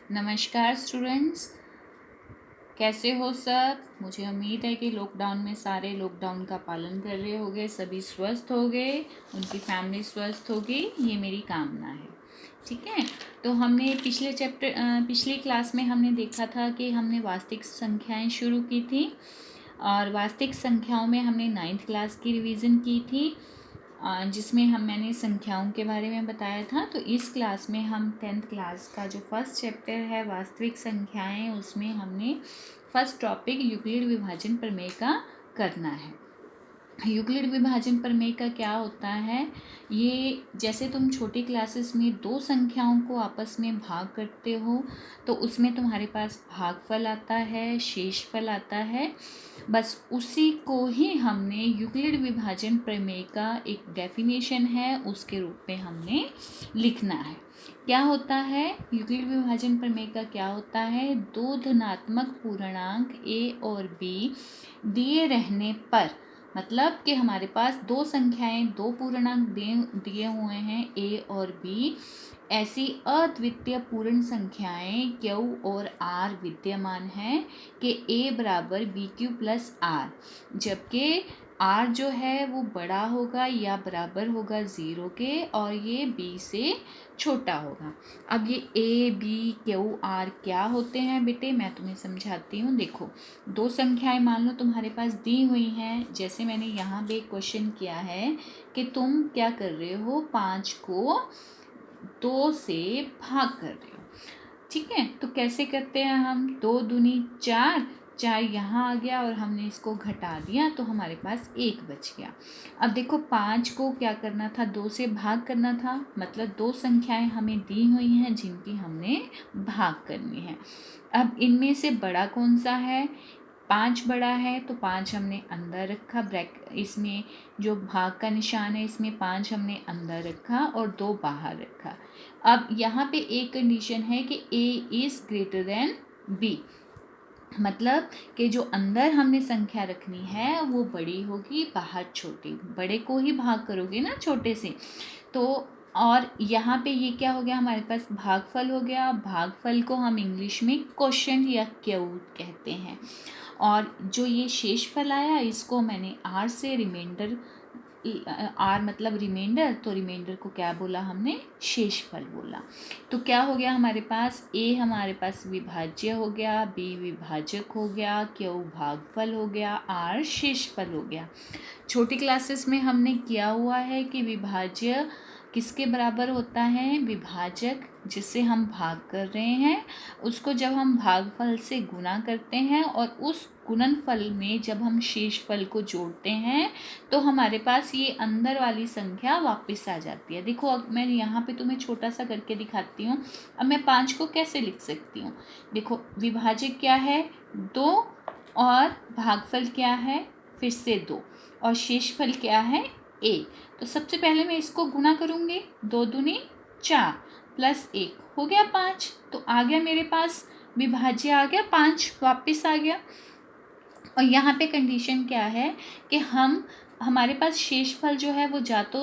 नमस्कार स्टूडेंट्स, कैसे हो सब। मुझे उम्मीद है कि लॉकडाउन में सारे लॉकडाउन का पालन कर रहे होंगे, सभी स्वस्थ हो गए, उनकी फैमिली स्वस्थ होगी, ये मेरी कामना है। ठीक है, तो हमने पिछली क्लास में हमने देखा था कि हमने वास्तविक संख्याएं शुरू की थी और वास्तविक संख्याओं में हमने 9th क्लास की रिवीजन की थी, जिसमें मैंने संख्याओं के बारे में बताया था। तो इस क्लास में हम 10th क्लास का जो फर्स्ट चैप्टर है वास्तविक संख्याएं, उसमें हमने फर्स्ट टॉपिक यूक्लिड विभाजन प्रमेय का करना है। यूक्लिड विभाजन प्रमेय का क्या होता है, ये जैसे तुम छोटी क्लासेस में दो संख्याओं को आपस में भाग करते हो तो उसमें तुम्हारे पास भागफल आता है, शेषफल आता है, बस उसी को ही हमने यूक्लिड विभाजन प्रमेय का एक डेफिनेशन है उसके रूप में हमने लिखना है। क्या होता है यूक्लिड विभाजन प्रमेय का, क्या होता है, दो धनात्मक पूर्णांक a और b दिए रहने पर, मतलब कि हमारे पास दो संख्याएं, दो पूर्णांक दिए हुए हैं a और b, ऐसी अद्वितीय पूर्ण संख्याएं q और r विद्यमान हैं कि a बराबर बी क्यू प्लस आर, जबकि r जो है वो बड़ा होगा या बराबर होगा 0 के और ये b से छोटा होगा। अब ये a b q r क्या होते हैं बेटे, मैं तुम्हें समझाती हूँ। देखो, दो संख्याएं मान लो तुम्हारे पास दी हुई हैं, जैसे मैंने यहाँ पे क्वेश्चन किया है कि तुम क्या कर रहे हो, 5 को 2 से भाग कर रहे हो। ठीक है, तो कैसे करते हैं हम, 2 दूनी 4, 4 यहाँ आ गया और हमने इसको घटा दिया तो हमारे पास 1 बच गया। अब देखो 5 को क्या करना था, 2 से भाग करना था, मतलब दो संख्याएं हमें दी हुई हैं जिनकी हमने भाग करनी है। अब इनमें से बड़ा कौन सा है, 5 बड़ा है तो 5 हमने अंदर रखा, इसमें जो भाग का निशान है इसमें 5 हमने अंदर रखा और 2 बाहर रखा। अब यहाँ पे एक कंडीशन है कि a is greater then b, मतलब कि जो अंदर हमने संख्या रखनी है वो बड़ी होगी, बाहर छोटी, बड़े को ही भाग करोगे ना छोटे से। तो और यहाँ पे ये क्या हो गया, हमारे पास भागफल हो गया। भागफल को हम इंग्लिश में क्वोशिएंट या क्यू कहते हैं। और जो ये शेषफल आया इसको मैंने आर से रिमाइंडर, आर मतलब रिमाइंडर, तो रिमाइंडर को क्या बोला हमने, शेषफल बोला। तो क्या हो गया हमारे पास, ए हमारे पास विभाज्य हो गया, बी विभाजक हो गया, क्यू भागफल हो गया, आर शेषफल हो गया। छोटी क्लासेस में हमने किया हुआ है कि विभाज्य किसके बराबर होता है, विभाजक जिससे हम भाग कर रहे हैं उसको जब हम भागफल से गुना करते हैं और उस गुणनफल में जब हम शेषफल को जोड़ते हैं तो हमारे पास ये अंदर वाली संख्या वापस आ जाती है। देखो अब मैं यहाँ पे तुम्हें छोटा सा करके दिखाती हूँ। अब मैं 5 को कैसे लिख सकती हूँ, देखो विभाजक क्या है 2 और भागफल क्या है फिर से 2 और शेषफल क्या है a। तो सबसे पहले मैं इसको गुना करूँगी, 2 दूनी 4 प्लस 1 हो गया 5, तो आ गया मेरे पास विभाज्य, आ गया 5 वापस आ गया। और यहाँ पे कंडीशन क्या है कि हमारे पास शेषफल जो है वो जा तो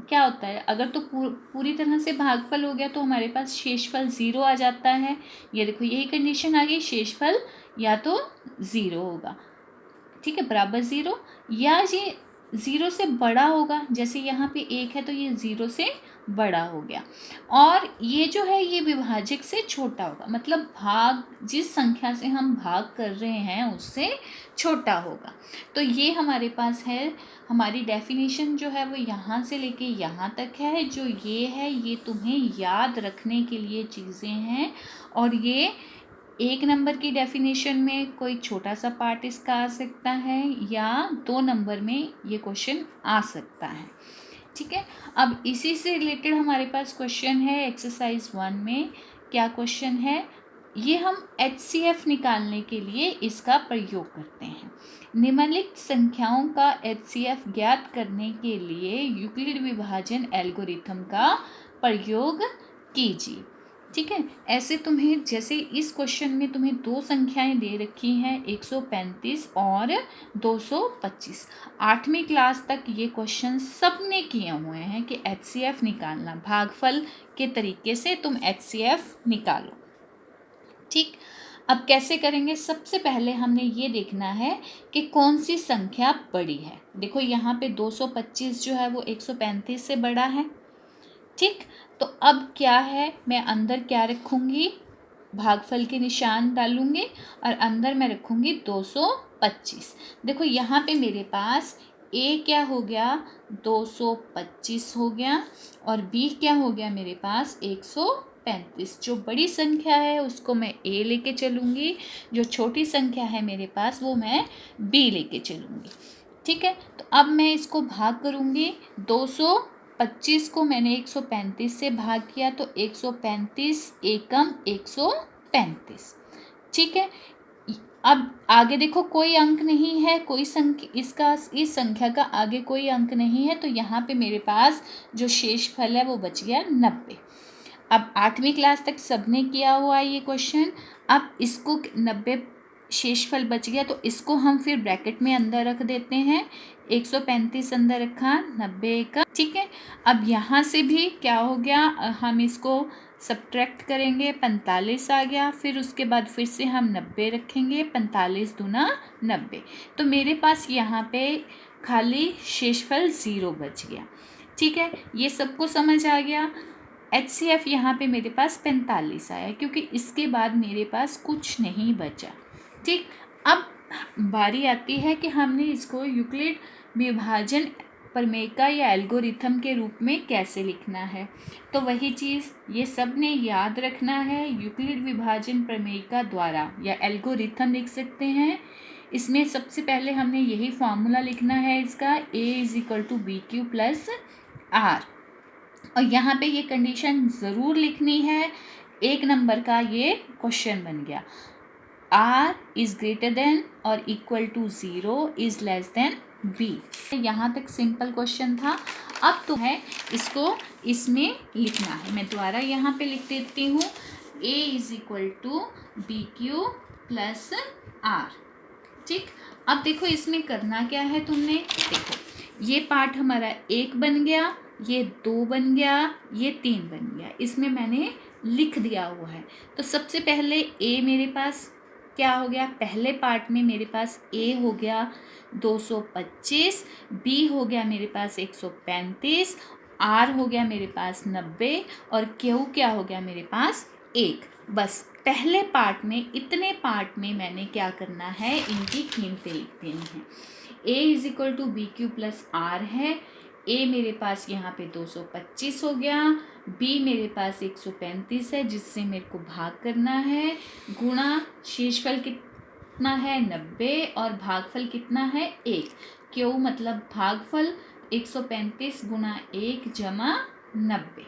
क्या होता है, अगर तो पूरी तरह से भागफल हो गया तो हमारे पास शेषफल 0 आ जाता है। ये देखो यही कंडीशन आ गई, शेषफल या तो 0 होगा, ठीक है, बराबर 0, या ये 0 से बड़ा होगा, जैसे यहाँ पे 1 है तो ये 0 से बड़ा हो गया, और ये जो है ये विभाजक से छोटा होगा, मतलब भाग जिस संख्या से हम भाग कर रहे हैं उससे छोटा होगा। तो ये हमारे पास है, हमारी डेफिनेशन जो है वो यहाँ से लेके यहाँ तक है। जो ये है ये तुम्हें याद रखने के लिए चीज़ें हैं, और ये 1 नंबर की डेफिनेशन में कोई छोटा सा पार्ट इसका आ सकता है या 2 नंबर में ये क्वेश्चन आ सकता है। ठीक है, अब इसी से रिलेटेड हमारे पास क्वेश्चन है एक्सरसाइज 1 में। क्या क्वेश्चन है, ये हम HCF निकालने के लिए इसका प्रयोग करते हैं। निम्नलिखित संख्याओं का HCF ज्ञात करने के लिए यूक्लिड विभाजन एल्गोरिथम का प्रयोग कीजिए। ठीक है, ऐसे तुम्हें जैसे इस क्वेश्चन में तुम्हें दो संख्याएं दे रखी हैं 135 और 225। 8वीं क्लास तक ये क्वेश्चन सबने किए हुए हैं कि HCF निकालना, भागफल के तरीके से तुम HCF निकालो। ठीक, अब कैसे करेंगे? सबसे पहले हमने ये देखना है कि कौन सी संख्या बड़ी है। देखो यहाँ पे 225 जो है वो 135 से बड़ा है। ठीक, तो अब क्या है, मैं अंदर क्या रखूँगी? भागफल के निशान डालूंगी और अंदर मैं रखूँगी 225। देखो यहाँ पे मेरे पास ए क्या हो गया? 225 हो गया, और बी क्या हो गया मेरे पास? 135। जो बड़ी संख्या है उसको मैं ए लेके चलूँगी, जो छोटी संख्या है मेरे पास वो मैं बी लेके चलूँगी। ठीक है, तो अब मैं इसको भाग करूँगी। 225 को मैंने 135 से भाग किया तो 135 एकम 135। ठीक है, अब आगे देखो कोई अंक नहीं है, कोई संख्या इसका इस संख्या का आगे कोई अंक नहीं है, तो यहाँ पे मेरे पास जो शेषफल है वो बच गया 90। अब 8वीं क्लास तक सबने किया हुआ है ये क्वेश्चन। अब इसको 90 शेषफल बच गया तो इसको हम फिर ब्रैकेट में अंदर रख देते हैं। 135 अंदर रखा, 90 का। ठीक है, अब यहाँ से भी क्या हो गया, हम इसको सब्ट्रैक्ट करेंगे, 45 आ गया। फिर उसके बाद फिर से हम 90 रखेंगे, 45 दूना 90। तो मेरे पास यहाँ पे खाली शेषफल 0 बच गया। ठीक है, ये सबको समझ आ गया। HCF यहाँ पे मेरे पास 45 आया, क्योंकि इसके बाद मेरे पास कुछ नहीं बचा। ठीक, अब बारी आती है कि हमने इसको यूक्लिड विभाजन प्रमेय या एल्गोरिथम के रूप में कैसे लिखना है। तो वही चीज़ ये सब ने याद रखना है। यूक्लिड विभाजन प्रमेय द्वारा या एल्गोरिथम लिख सकते हैं। इसमें सबसे पहले हमने यही फॉर्मूला लिखना है इसका, A=BQ+R। और यहाँ पे ये कंडीशन ज़रूर लिखनी है। 1 नंबर का ये क्वेश्चन बन गया, R इज़ ग्रेटर देन और equal to 0 is less than B। यहाँ तक सिंपल क्वेश्चन था। अब तो है इसको इसमें लिखना है। मैं दोबारा यहाँ पे लिख देती हूँ, A=BQ+R। ठीक, अब देखो इसमें करना क्या है तुमने, देखो ये पार्ट हमारा 1 बन गया, ये 2 बन गया, ये 3 बन गया। इसमें मैंने लिख दिया हुआ है। तो सबसे पहले ए मेरे पास क्या हो गया, पहले पार्ट में मेरे पास ए हो गया 225, बी हो गया मेरे पास 135, आर हो गया मेरे पास 90 और क्यू क्या हो गया मेरे पास 1। बस पहले पार्ट में, इतने पार्ट में मैंने क्या करना है, इनकी कीमतें लिख देनी हैं। A=BQ+R है। ए मेरे पास यहाँ पे 225 हो गया, बी मेरे पास 135 है जिससे मेरे को भाग करना है, गुणा शेषफल कितना है 90 और भागफल कितना है 1। क्यों मतलब भागफल 135 गुणा 1 जमा 90।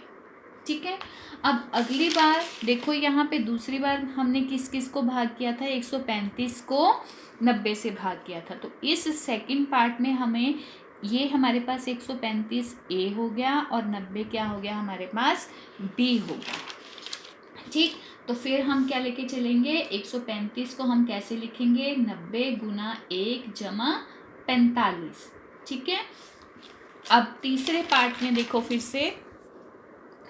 ठीक है, अब अगली बार देखो यहाँ पे दूसरी बार हमने किस किस को भाग किया था, 135 को 90 से भाग किया था। तो इस सेकंड पार्ट में हमें ये हमारे पास 135 ए हो गया और 90 क्या हो गया हमारे पास बी हो गया। ठीक, तो फिर हम क्या लेके चलेंगे, 135 को हम कैसे लिखेंगे, 90 गुना 1 जमा 45। ठीक है, अब तीसरे पार्ट में देखो फिर से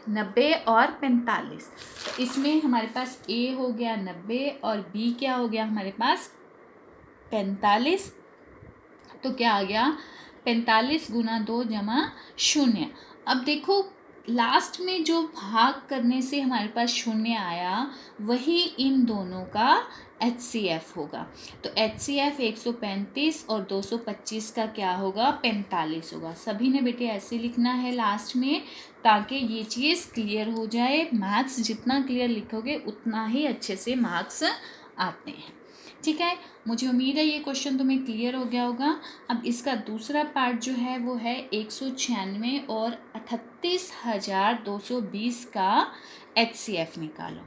90 और 45। तो इसमें हमारे पास ए हो गया 90 और बी क्या हो गया हमारे पास 45। तो क्या आ गया 45 गुना 2 जमा 0। अब देखो लास्ट में जो भाग करने से हमारे पास 0 आया वही इन दोनों का HCF होगा। तो HCF 135 और 225 का क्या होगा 45 होगा। सभी ने बेटे ऐसे लिखना है लास्ट में, ताकि ये चीज़ क्लियर हो जाए। मैथ्स जितना क्लियर लिखोगे उतना ही अच्छे से मार्क्स आते हैं। ठीक है, मुझे उम्मीद है ये क्वेश्चन तुम्हें क्लियर हो गया होगा। अब इसका दूसरा पार्ट जो है वो है 196 और 38,220 का HCF निकालो।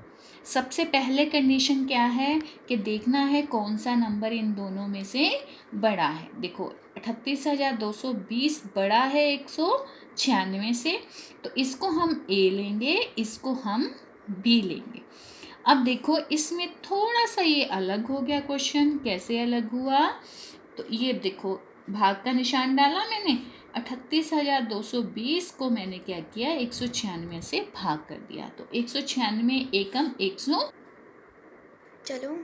सबसे पहले कंडीशन क्या है कि देखना है कौन सा नंबर इन दोनों में से बड़ा है। देखो 38,220 बड़ा है 196 से, तो इसको हम ए लेंगे, इसको हम बी लेंगे। अब देखो इसमें थोड़ा सा ये अलग हो गया क्वेश्चन। कैसे अलग हुआ, तो ये देखो भाग का निशान डाला मैंने, 38,220 को मैंने क्या किया 196 से भाग कर दिया। तो 196 एकम 100 चलो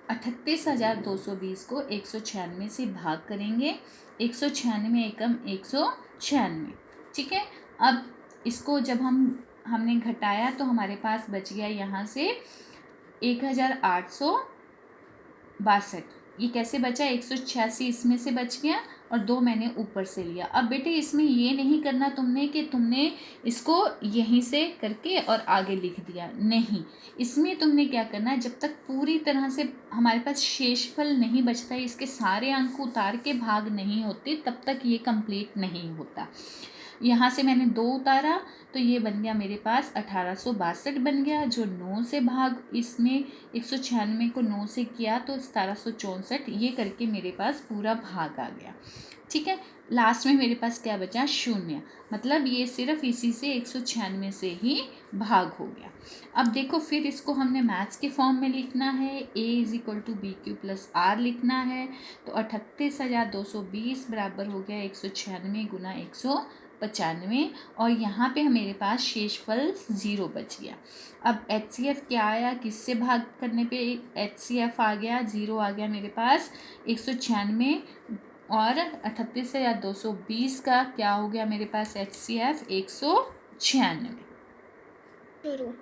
38,220 को 196 से भाग करेंगे। 196 एकम 196, ठीक है। अब इसको जब हमने घटाया तो हमारे पास बच गया यहाँ से 1862। ये कैसे बचा? 186 इसमें से बच गया और 2 मैंने ऊपर से लिया। अब बेटे इसमें ये नहीं करना तुमने कि तुमने इसको यहीं से करके और आगे लिख दिया, नहीं। इसमें तुमने क्या करना है, जब तक पूरी तरह से हमारे पास शेषफल नहीं बचता है, इसके सारे अंक उतार के भाग नहीं होते, तब तक ये कंप्लीट नहीं होता। यहाँ से मैंने 2 उतारा तो ये बन गया मेरे पास 1862 बन गया, जो 9 से भाग, इसमें 196 को 9 से किया तो 1764, ये करके मेरे पास पूरा भाग आ गया, ठीक है। लास्ट में मेरे पास क्या बचा? 0। मतलब ये सिर्फ इसी से 196 से ही भाग हो गया। अब देखो फिर इसको हमने मैथ्स के फॉर्म में लिखना है, a = BQ + R लिखना है। तो 38,220 बराबर हो गया 196 × 195, और यहाँ पे मेरे पास शेषफल 0 बच गया। अब HCF क्या आया? किससे भाग करने पे HCF आ गया? 0 आ गया मेरे पास। 196 और 38,220 का क्या हो गया मेरे पास? HCF 196। शुरू।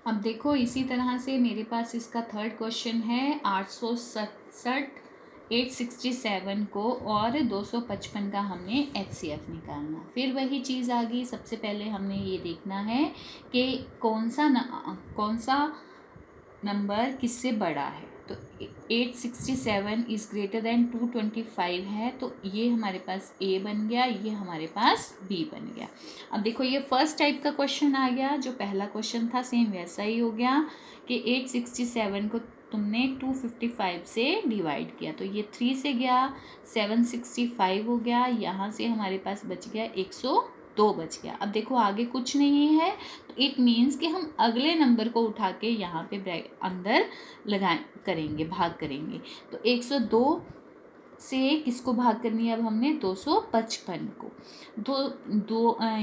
अब देखो इसी तरह से मेरे पास इसका थर्ड क्वेश्चन है। 867 को और 255 का हमने HCF निकालना। फिर वही चीज़ आ गई, सबसे पहले हमने ये देखना है कि कौन सा नंबर किससे बड़ा है। तो 867 इज़ ग्रेटर देन 225 है, तो ये हमारे पास A बन गया, ये हमारे पास B बन गया। अब देखो ये फर्स्ट टाइप का क्वेश्चन आ गया, जो पहला क्वेश्चन था सेम वैसा ही हो गया कि 867 को तुमने 255 से डिवाइड किया, तो ये 3 से गया, 765 हो गया, यहाँ से हमारे पास बच गया 102 बच गया। अब देखो आगे कुछ नहीं है, तो इट मीन्स कि हम अगले नंबर को उठा के यहाँ पे अंदर करेंगे, भाग करेंगे। तो 102 से किसको भाग करनी है? अब हमने 255 को।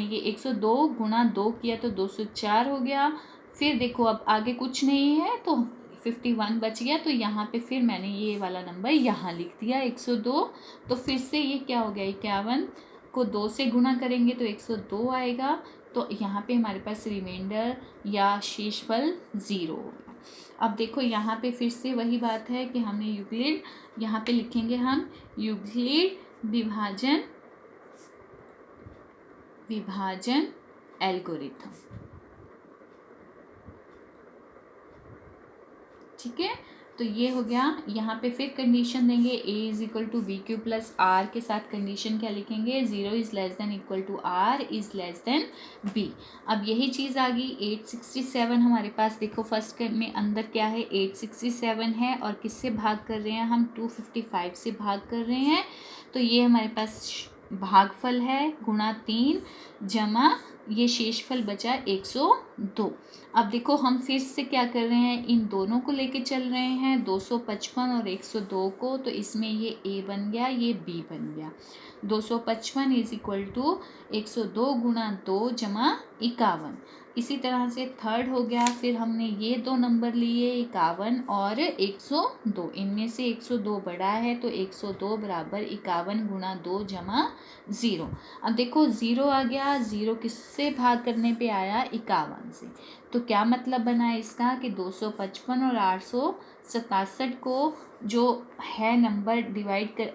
ये 102 × 2 किया तो 204 हो गया। फिर देखो अब आगे कुछ नहीं है तो 51 बच गया, तो यहाँ पे फिर मैंने ये वाला नंबर यहाँ लिख दिया 102। तो फिर से ये क्या हो गया? 51 को 2 से गुणा करेंगे तो 102 आएगा। तो यहाँ पे हमारे पास रिमाइंडर या शेषफल 0 होगा। अब देखो यहाँ पे फिर से वही बात है कि हमने यूक्लिड, यहाँ पे लिखेंगे हम यूक्लिड विभाजन एल्गोरिथम, ठीक है। तो ये हो गया। यहाँ पे फिर कंडीशन देंगे a = BQ + R के साथ कंडीशन क्या लिखेंगे? 0 = R > B। अब यही चीज़ आ गई 867 हमारे पास। देखो फर्स्ट में अंदर क्या है? 867 है, और किससे भाग कर रहे हैं हम? 255 से भाग कर रहे हैं। तो ये हमारे पास भागफल है गुणा 3 जमा ये शेषफल बचा 102। अब देखो हम फिर से क्या कर रहे हैं? इन दोनों को लेके चल रहे हैं, 255 और 102 को। तो इसमें ये A बन गया, ये B बन गया। 255 = 102 × 2 जमा 51। इसी तरह से थर्ड हो गया। फिर हमने ये 2 नंबर लिए 51 और 102, इनमें से 102 बड़ा है, तो 102 बराबर 51 × 2 जमा 0। अब देखो 0 आ गया, 0 किससे भाग करने पे आया? 51 से। तो क्या मतलब बना इसका कि 255 और 867 को जो है नंबर डिवाइड कर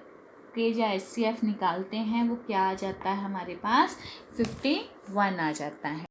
के जो HCF निकालते हैं वो क्या आ जाता है हमारे पास? 51 आ जाता है।